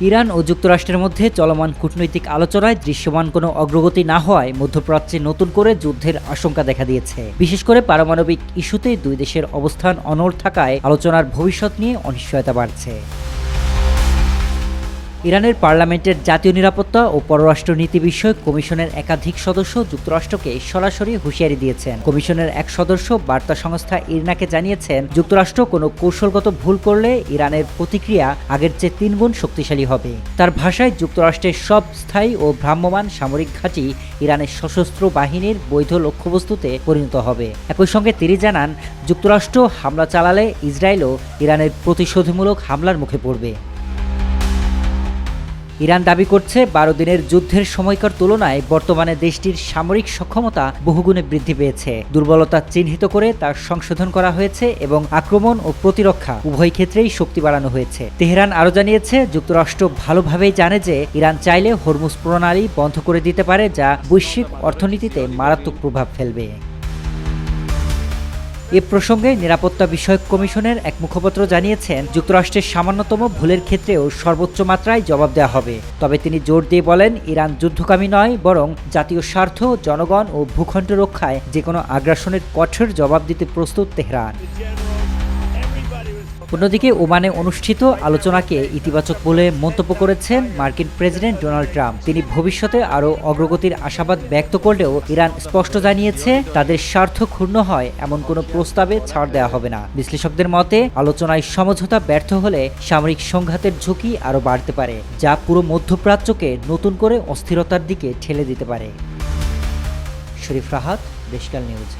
Iran ও যুক্তরাষ্ট্রের মধ্যে চলমান কূটনৈতিক আলোচনায় দৃশ্যমান কোনো অগ্রগতি না হওয়ায় মধ্যপ্রাচ্যে নতুন করে যুদ্ধের আশঙ্কা দেখা দিয়েছে। বিশেষ করে পারমাণবিক ইস্যুতে দুই দেশের অবস্থান অনড় থাকায় আলোচনার ভবিষ্যৎ নিয়ে অনিশ্চয়তা বাড়ছে। ইরানের পার্লামেন্টের জাতীয় নিরাপত্তা ও পররাষ্ট্র নীতি বিষয়ক কমিশনের একাধিক সদস্য যুক্তরাষ্ট্রকে সরাসরি হুঁশিয়ারি দিয়েছেন। কমিশনের এক সদস্য বার্তা সংস্থা ইরনাকে জানিয়েছেন, যুক্তরাষ্ট্র কোনো কৌশলগত ভুল করলে ইরানের প্রতিক্রিয়া আগের চেয়ে 3 গুণ শক্তিশালী হবে। তার ভাষায়, যুক্তরাষ্ট্রের সব স্থায়ী ও ভ্রাম্যমাণ সামরিক ঘাঁটি ইরানের সশস্ত্র বাহিনীর বৈধ লক্ষ্যবস্তুতে পরিণত হবে। একই সঙ্গে তিনি জানান, যুক্তরাষ্ট্র হামলা চালালে ইসরায়েলও ইরানের প্রতিশোধমূলক হামলার মুখে পড়বে। ইরান দাবি করছে, 12 দিনের যুদ্ধের সময়কার তুলনায় বর্তমানে দেশটির সামরিক সক্ষমতা বহুগুণে বৃদ্ধি পেয়েছে। দুর্বলতা চিহ্নিত করে তার সংশোধন করা হয়েছে এবং আক্রমণ ও প্রতিরক্ষা উভয় ক্ষেত্রেই শক্তি বাড়ানো হয়েছে। তেহরান আরও জানিয়েছে, যুক্তরাষ্ট্র ভালোভাবেই জানে যে ইরান চাইলে হরমুজ প্রণালী বন্ধ করে দিতে পারে, যা বৈশ্বিক অর্থনীতিতে মারাত্মক প্রভাব ফেলবে। এ প্রসঙ্গে নিরাপত্তা বিষয়ক কমিশনের এক মুখপাত্র জানিয়েছেন, যুক্তরাষ্ট্রের সামান্যতম ভুলের ক্ষেত্রেও সর্বোচ্চ মাত্রায় জবাব দেওয়া হবে। তবে তিনি জোর দিয়ে বলেন, ইরান যুদ্ধকামী নয়, বরং জাতীয় স্বার্থ, জনগণ ও ভূখণ্ড রক্ষায় যেকোনো আগ্রাসনের কঠোর জবাব দিতে প্রস্তুত তেহরান। অন্যদিকে ওমানে অনুষ্ঠিত আলোচনাকে ইতিবাচক বলে মন্তব্য করেছেন মার্কিন প্রেসিডেন্ট ডোনাল্ড ট্রাম্প। তিনি ভবিষ্যতে আরও অগ্রগতির আশাবাদ ব্যক্ত করলেও ইরান স্পষ্ট জানিয়েছে, তাদের স্বার্থ ক্ষুণ্ণ হয় এমন কোনো প্রস্তাবে ছাড় দেওয়া হবে না। বিশ্লেষকদের মতে, আলোচনায় সমঝোতা ব্যর্থ হলে সামরিক সংঘাতের ঝুঁকি আরও বাড়তে পারে, যা পুরো মধ্যপ্রাচ্যকে নতুন করে অস্থিরতার দিকে ঠেলে দিতে পারে। শরীফ রাহাত, দেশকাল নিউজ।